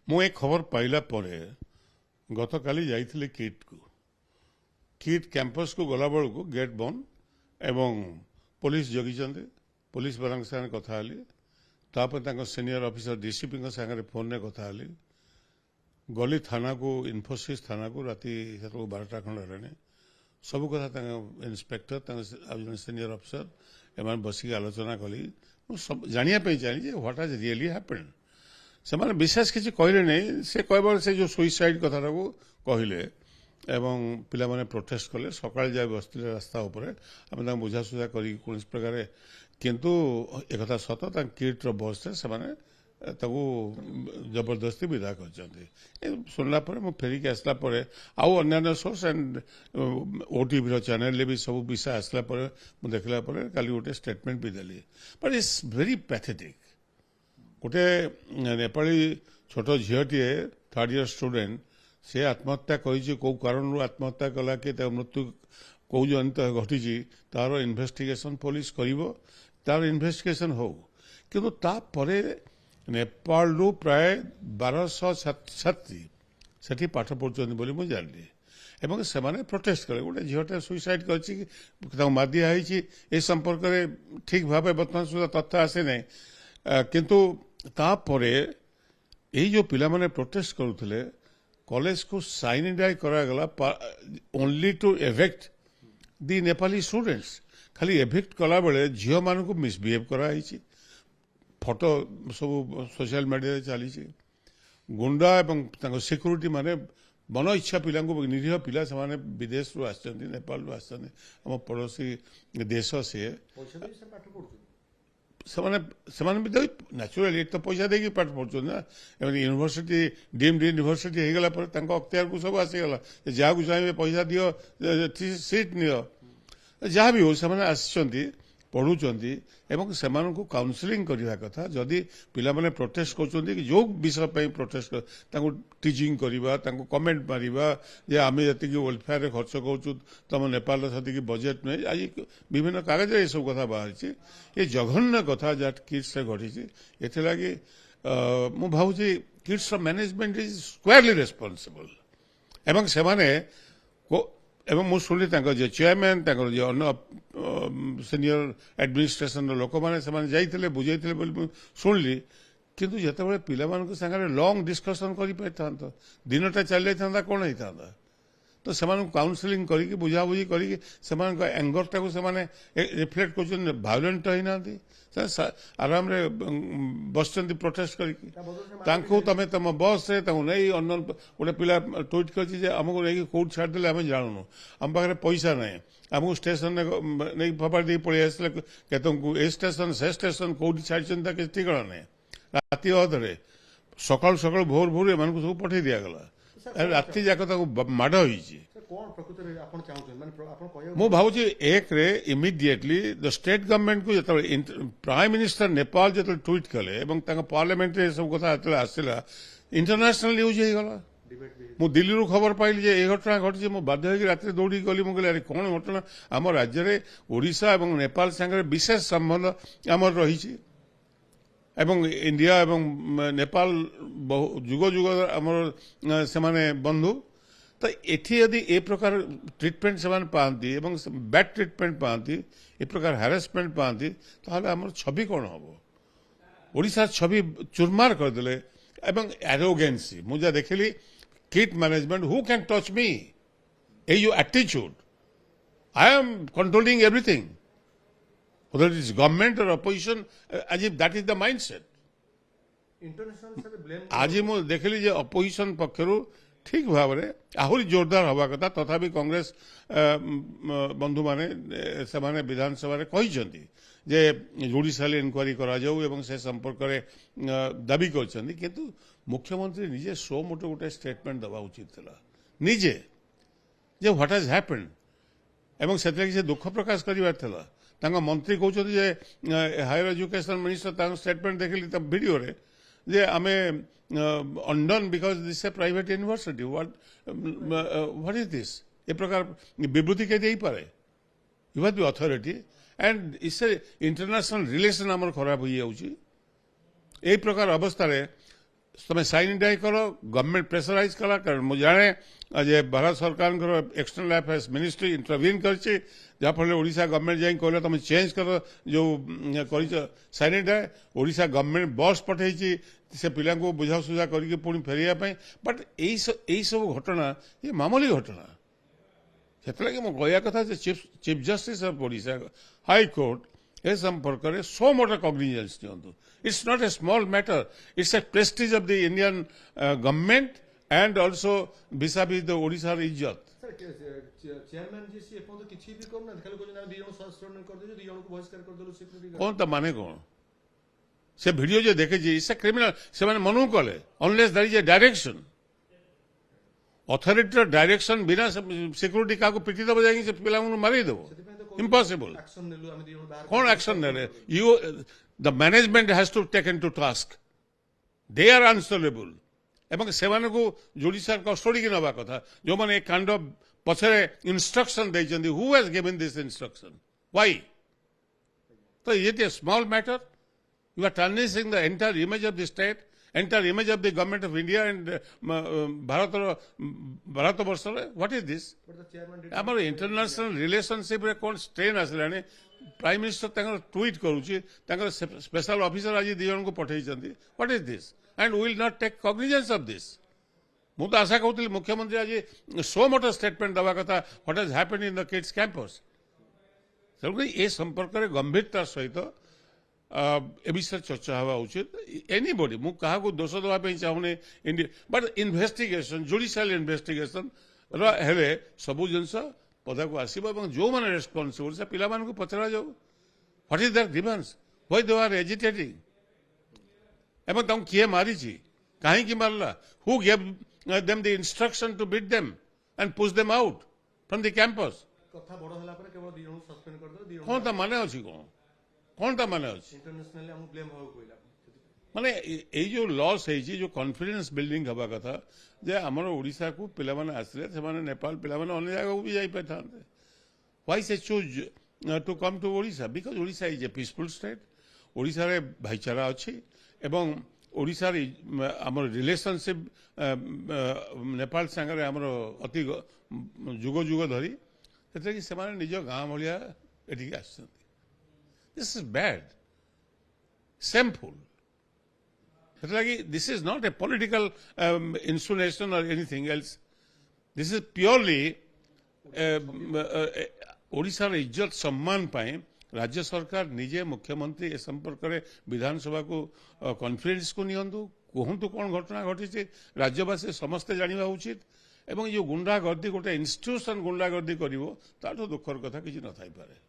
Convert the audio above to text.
ମୁଁ ଏ ଖବର ପାଇଲା ପରେ ଗତକାଲି ଯାଇଥିଲି କିଟ୍ କ୍ୟାମ୍ପସକୁ ଗଲାବେଳକୁ ଗେଟ୍ ବନ୍ଦ ଏବଂ ପୋଲିସ ଜଗିଛନ୍ତି। ପୋଲିସ ବାଲାଙ୍କ ସାଙ୍ଗରେ କଥା ହେଲି, ତାପରେ ତାଙ୍କ ସିନିୟର ଅଫିସର ଡିସିପିଙ୍କ ସାଙ୍ଗରେ ଫୋନରେ କଥା ହେଲି। ଗଲି ଥାନାକୁ, ଇନଫୋସିସ୍ ଥାନାକୁ, ରାତି ସେତେବେଳକୁ 12ଟା ଖଣ୍ଡେ ହେଲାଣି। ସବୁ କଥା ତାଙ୍କ ଇନ୍ସପେକ୍ଟର, ତାଙ୍କ ଆଉ ଜଣେ ସିନିୟର ଅଫିସର ଏମାନେ ବସିକି ଆଲୋଚନା କଲି। ମୁଁ ଜାଣିବା ପାଇଁ ଚାହିଁଲି ଯେ ହ୍ୱାଟ୍ ହାଜ୍ ରିଏଲି ହ୍ୟାପେଣ୍ଡ। ସେମାନେ ବିଶେଷ କିଛି କହିଲେ ନାହିଁ। ସେ କହିବାର ସେ ଯେଉଁ ସୁଇସାଇଡ୍ କଥାଟାକୁ କହିଲେ ଏବଂ ପିଲାମାନେ ପ୍ରୋଟେଷ୍ଟ କଲେ। ସକାଳେ ଯାଇ ବସିଥିଲେ ରାସ୍ତା ଉପରେ, ଆମେ ତାଙ୍କୁ ବୁଝାସୁଝା କରି କୌଣସି ପ୍ରକାର, କିନ୍ତୁ ଏକଥା ସତ ତାଙ୍କ କିଟ୍ର ବସ୍ରେ ସେମାନେ ତାକୁ ଜବରଦସ୍ତି ବିଦା କରିଛନ୍ତି। ଶୁଣିଲା ପରେ ମୁଁ ଫେରିକି ଆସିଲା ପରେ ଆଉ ଅନ୍ୟାନ୍ୟ ସୋର୍ସ ଆଣ୍ଡ ଓଟିଭିର ଚ୍ୟାନେଲରେ ବି ସବୁ ବିଷୟ ଆସିଲା ପରେ ମୁଁ ଦେଖିଲା ପରେ କାଲି ଗୋଟେ ଷ୍ଟେଟମେଣ୍ଟ ବି ଦେଲି। But it's very pathetic. ଗୋଟେ ନେପାଳୀ ଛୋଟ ଝିଅଟିଏ, 3rd ଇୟର ଷ୍ଟୁଡେଣ୍ଟ, ସେ ଆତ୍ମହତ୍ୟା କରିଛି। କେଉଁ କାରଣରୁ ଆତ୍ମହତ୍ୟା କଲା, କି ତା ମୃତ୍ୟୁ କେଉଁ ଜନିତ ଘଟିଛି, ତାର ଇନଭେଷ୍ଟିଗେସନ ପୋଲିସ କରିବ, ତାର ଇନଭେଷ୍ଟିଗେସନ ହଉ। କିନ୍ତୁ ତାପରେ ନେପାଳରୁ ପ୍ରାୟ 1200 ଛାତ୍ରୀ ସେଠି ପାଠ ପଢୁଛନ୍ତି ବୋଲି ମୁଁ ଜାଣିଲି ଏବଂ ସେମାନେ ପ୍ରୋଟେଷ୍ଟ କଲେ। ଗୋଟେ ଝିଅଟା ସୁଇସାଇଡ୍ କରିଛି, ତାଙ୍କୁ ମାରି ଦିଆହେଇଛି, ଏ ସମ୍ପର୍କରେ ଠିକ୍ ଭାବେ ବର୍ତ୍ତମାନ ସୁଦ୍ଧା ତଥ୍ୟ ଆସିନାହିଁ। କିନ୍ତୁ ତାପରେ ଏଇ ଯେଉଁ ପିଲାମାନେ ପ୍ରୋଟେଷ୍ଟ କରୁଥିଲେ, କଲେଜକୁ ସାଇନିଡାଇ କରାଗଲା ଓନ୍ଲି ଟୁ ଏଭେକ୍ଟ ଦି ନେପାଲି ଷ୍ଟୁଡେଣ୍ଟସ୍। ଖାଲି ଏଭିକ୍ଟ କଲାବେଳେ ଝିଅମାନଙ୍କୁ ମିସବିହେଭ୍ କରାଯାଇଛି। ଫଟୋ ସବୁ ସୋସିଆଲ ମିଡ଼ିଆରେ ଚାଲିଛି। ଗୁଣ୍ଡା ଏବଂ ତାଙ୍କ ସିକ୍ୟୁରିଟି ମାନେ ମନ ଇଚ୍ଛା ପିଲାଙ୍କୁ, ନିରୀହ ପିଲା, ସେମାନେ ବିଦେଶରୁ ଆସିଛନ୍ତି, ନେପାଳରୁ ଆସିଛନ୍ତି, ଆମ ପଡ଼ୋଶୀ ଦେଶ। ସେମାନେ ବି ନ୍ୟାଚୁରାଲି ତ ପଇସା ଦେଇକି ପାଠ ପଢୁଛନ୍ତି ନା। ୟୁନିଭର୍ସିଟି, ଡିମ୍ଡ ୟୁନିଭର୍ସିଟି ହେଇଗଲା ପରେ ତାଙ୍କ ଅକ୍ତିଆରକୁ ସବୁ ଆସିଗଲା। ଯାହାକୁ ଚାହିଁବେ ପଇସା ଦିଅ, ସିଟ୍ ନିଅ, ଯାହା ବି ହଉ ସେମାନେ ଆସିଛନ୍ତି, ପଢୁଛନ୍ତି ଏବଂ ସେମାନଙ୍କୁ କାଉନସିଲିଂ କରିବା କଥା। ଯଦି ପିଲାମାନେ ପ୍ରୋଟେଷ୍ଟ କରୁଛନ୍ତି କି ଯେଉଁ ବିଷୟ ପାଇଁ ପ୍ରୋଟେଷ୍ଟ, ତାଙ୍କୁ ଟିଚିଂ କରିବା, ତାଙ୍କୁ କମେଣ୍ଟ ମାରିବା ଯେ ଆମେ ଯେତିକି ୱେଲଫେୟାରରେ ଖର୍ଚ୍ଚ କରୁଛୁ, ତମ ନେପାଳର ସେତିକି ବଜେଟ୍ ନୁହେଁ, ଆଜି ବିଭିନ୍ନ କାଗଜରେ ଏସବୁ କଥା ବାହାରିଛି। ଏ ଜଘନ୍ୟ କଥା ଯାହା କିଟ୍ସରେ ଘଟିଛି। ଏଥିଲାଗି ମୁଁ ଭାବୁଛି କିଟ୍ସର ମ୍ୟାନେଜମେଣ୍ଟ ଇଜ୍ ସ୍କ୍ୱାରଲି ରେସ୍ପନ୍ସିବଲ ଏବଂ ସେମାନେ, ଏବଂ ମୁଁ ଶୁଣିଲି ତାଙ୍କ ଯେ ଚେୟାରମ୍ୟାନ୍, ତାଙ୍କର ଯେ ଅନ୍ୟ ସିନିୟର ଆଡମିନିଷ୍ଟ୍ରେସନର ଲୋକମାନେ ସେମାନେ ଯାଇଥିଲେ, ବୁଝେଇଥିଲେ ବୋଲି ମୁଁ ଶୁଣିଲି। କିନ୍ତୁ ଯେତେବେଳେ ପିଲାମାନଙ୍କ ସାଙ୍ଗରେ ଲଙ୍ଗ ଡିସ୍କସନ୍ କରିପାରିଥାନ୍ତ, ଦିନଟା ଚାଲି ଯାଇଥାନ୍ତା, କ'ଣ ହେଇଥାନ୍ତା? ତ ସେମାନଙ୍କୁ କାଉନସିଲିଂ କରିକି, ବୁଝାବୁଝି କରିକି ସେମାନଙ୍କ ଆଙ୍ଗରଟାକୁ ସେମାନେ ରିଫ୍ଲେକ୍ଟ କରୁଛନ୍ତି। ଭାয়োଲେଣ୍ଟ ହେଇନାହାନ୍ତି, ଆରାମରେ ବସିଛନ୍ତି ପ୍ରୋଟେଷ୍ଟ କରିକି। ତାଙ୍କୁ ତମେ ତମ ବସ୍ରେ ତାଙ୍କୁ ନେଇ, ଅନ୍ୟ ଗୋଟେ ପିଲା ଟ୍ୱିଟ୍ କରିଛି ଯେ ଆମକୁ ନେଇକି କୋଉଠି ଛାଡ଼ିଦେଲେ ଆମେ ଜାଣୁନୁ, ଆମ ପାଖରେ ପଇସା ନାହିଁ, ଆମକୁ ଷ୍ଟେସନରେ ନେଇକି ଫୋପାଡ଼ି ଦେଇକି ପଳେଇ ଆସିଲେ, କେତେଙ୍କୁ ଏ ଷ୍ଟେସନ ସେ ଷ୍ଟେସନ କୋଉଠି ଛାଡ଼ିଛନ୍ତି ତା କିଛି ଠିକଣା ନାହିଁ। ରାତି ଅଧରେ, ସକାଳୁ ସକାଳୁ ଭୋର ଭୋର ଏମାନଙ୍କୁ ସବୁ ପଠେଇ ଦିଆଗଲା। ରାତି ଯାକ ତାକୁ ମାଡ଼ ହେଇଛି। ମୁଁ ଭାବୁଛି ଏକରେ ଇମିଡିଏଟଲି ଦ ଷ୍ଟେଟ୍ ଗଭର୍ଣ୍ଣମେଣ୍ଟକୁ, ଯେତେବେଳେ ପ୍ରାଇମ ମିନିଷ୍ଟର ନେପାଳ ଯେତେବେଳେ ଟ୍ୱିଟ୍ କଲେ ଏବଂ ତାଙ୍କ ପାର୍ଲାମେଣ୍ଟରେ ଏସବୁ କଥା ଯେତେବେଳେ ଆସିଲା, ଇଣ୍ଟରନ୍ୟାସନାଲ ନ୍ୟୁଜ୍ ହେଇଗଲା। ମୁଁ ଦିଲ୍ଲୀରୁ ଖବର ପାଇଲି ଯେ ଏ ଘଟଣା ଘଟିଛି। ମୁଁ ବାଧ୍ୟ ହେଇକି ରାତିରେ ଦୌଡ଼ିକି ଗଲି। ମୁଁ କହିଲି ଆରେ କ'ଣ ଘଟଣା? ଆମ ରାଜ୍ୟରେ ଓଡ଼ିଶା ଏବଂ ନେପାଳ ସାଙ୍ଗରେ ବିଶେଷ ସମ୍ବନ୍ଧ ଆମର ରହିଛି ଏବଂ ଇଣ୍ଡିଆ ଏବଂ ନେପାଳ ବହୁ ଯୁଗ ଯୁଗ ଆମର ସେମାନେ ବନ୍ଧୁ। ତ ଏଠି ଯଦି ଏ ପ୍ରକାର ଟ୍ରିଟମେଣ୍ଟ ସେମାନେ ପାଆନ୍ତି ଏବଂ ବ୍ୟାଡ୍ ଟ୍ରିଟମେଣ୍ଟ ପାଆନ୍ତି, ଏ ପ୍ରକାର ହାରାସମେଣ୍ଟ ପାଆନ୍ତି, ତାହେଲେ ଆମର ଛବି କ'ଣ ହେବ? ଓଡ଼ିଶାର ଛବି ଚୁରମାର କରିଦେଲେ। ଏବଂ ଆରୋଗେନ୍ସି ମୁଁ ଯାହା ଦେଖିଲି, KIIT management, who can touch me, ଏଇ ଯେଉଁ ଆଟିଚ୍ୟୁଡ୍, I am controlling everything, whether it is government or opposition, as if that is the mindset. ଆଜି ମୁଁ ଦେଖିଲି ଯେ ଅପୋଜିସନ ପକ୍ଷରୁ ଠିକ ଭାବରେ ଆହୁରି ଜୋରଦାର ହେବା କଥା। ତଥାପି କଂଗ୍ରେସ ବନ୍ଧୁମାନେ ସେମାନେ ବିଧାନସଭାରେ କହିଛନ୍ତି ଯେ ଜୁଡିସିଆଲ ଇନକ୍ୱାରି କରାଯାଉ ଏବଂ ସେ ସମ୍ପର୍କରେ ଦାବି କରିଛନ୍ତି। କିନ୍ତୁ ମୁଖ୍ୟମନ୍ତ୍ରୀ ନିଜେ ସୋ ମୋଟୋ ଗୋଟେ ଷ୍ଟେଟମେଣ୍ଟ ଦେବା ଉଚିତ ଥିଲା ନିଜେ, ଯେ ହ୍ୱାଟ୍ ହାଜ୍ ହ୍ୟାପେଣ୍ଡ, ଏବଂ ସେଥିଲାଗି ସେ ଦୁଃଖ ପ୍ରକାଶ କରିବାର ଥିଲା। ତାଙ୍କ ମନ୍ତ୍ରୀ କହୁଛନ୍ତି ଯେ ହାୟର ଏଜୁକେସନ ମିନିଷ୍ଟର ତାଙ୍କ ଷ୍ଟେଟମେଣ୍ଟ ଦେଖିଲି ତା ଭିଡ଼ିଓରେ ଯେ ଆମେ undone because this is a private university. What is this? ଏ ପ୍ରକାର ବିବୃତ୍ତି କେ ଦେଇପାରେ? You have the authority and it's a international relation ଆମର ଖରାପ ହେଇଯାଉଛି। এই ପ୍ରକାର ଅବସ୍ଥାରେ તમે સાઇન ડાય કરો ગવર્મેન્ટ પ્રેશરાઇઝ કલા કારણ ମୁଁ ଜାଣେ ଯେ ଭାରତ ସରକାରଙ୍କର ଏକ୍ସଟର୍ନାଲ ଆଫେୟାର୍ସ ମିନିଷ୍ଟ୍ରି ଇଣ୍ଟରଭିନ୍ କରିଛି ଯାହାଫଳରେ ଓଡ଼ିଶା ଗଭର୍ଣ୍ଣମେଣ୍ଟ ଯାଇ କହିଲେ ତମେ ଚେଞ୍ଜ କର ଯେଉଁ କରିଛ ସାଇନ୍ ଡ଼ାଏ ଓଡ଼ିଶା ଗଭର୍ଣ୍ଣମେଣ୍ଟ ବସ୍ ପଠାଇଛି ସେ ପିଲାଙ୍କୁ ବୁଝାସୁଝା କରିକି ପୁଣି ଫେରିବା ପାଇଁ ବଟ୍ ଏଇସବୁ ଘଟଣା ଇଏ ମାମୁଲି ଘଟଣା ସେଥିଲାଗି ମୁଁ କହିବା କଥା ଯେ chief justice of Odisha high court ए संपर्क में सो मोटा कॉग्निजेंस नियंतु it's not a small matter it's a prestige of the Indian government and also vis-a-vis the Odisha इज्जत चेयरमैन जी सी एपो तो किछि भी करना खाली को जना दिजन सस्पेंड कर दे दिजन को बहिष्कार कर देलो सिक्योरिटी कौन त माने कौन से वीडियो जो देखे जी इट्स ए क्रिमिनल से माने मनु कले unless there is a direction authority direction बिना सिक्योरिटी का को पिटी दब जाएगी से पिला मारी देबो impossible एक्शन नेलु हम दिजन बाहर कौन एक्शन नेले you the management has to taken to task they are answerable एवं सेमान को जुडिशियल कस्टडी की नवा कथा जो माने काइंड ऑफ पछरे इंस्ट्रक्शन देइछन्ती who has given this instruction why तो it is small matter you are tarnishing the entire image of the state entire image of the government of India and Bharat Varsh what is this but the chairman did आम international relationship रे कौन strain आसलानी prime minister tweet करुच्ची special officer आज दी जन को पठाई what is this and will not take cognizance of this मु तो आशा कहूली मुख्यमंत्री आज सो मोटा स्टेटमेंट दवा कथा what has happened in the kids campus तेणुक ए संपर्क में गंभीरतार सहित ए विषय चर्चा हवा उचित एनीबडी मु क्या दोष दवा चाहूनी India but investigation judicial investigation हेले सबू जिनस पदा को आसो जो मैंने रेस्पॉन्सिबल से पिला को पचरा जाऊ what is their grievance why they are agitating एवं तुम किए मारी कहीं मारला who gave them the instruction to beat them and push them out from the campus कथा बड़ होला पर केवल दिजन सस्पेंड कर दे दिजन कौन ता माने अछि कौन ता माने अछि इंटरनेशनली हम ब्लेम हो कोइला माने ए जो लॉस है जो कॉन्फिडेंस बिल्डिंग हवा कथा जे हमर ओडिसा को पिला माने आसले से माने नेपाल पिला माने अन्य जगह को भी जाई पाथांते व्हाई से choose to come to Odisha because Odisha is a peaceful state Odisha रे भाईचारा अछि एवं ओडिसा रे हमर रिलेशनशिप नेपाल संगे हमर अति जुग जुग धरी सेते कि से माने निज गां भलिया एठी आछथि this is bad shameful this is not a political insinuation or anything else. This is purely Odisha इज्जत सम्मान पाए राज्य सरकार निजे मुख्यमंत्री ए संपर्क में विधानसभा को कॉन्फिडेंस को नियंतु कहतु कौन घटना घटी राज्यवासी समस्ते जाना उचित एवं जो गुंडागर्दी गोटे इंस्टीट्यूशन गुंडागर्दी करिवो ताठो दुखर कथा किछि न थाई पारे।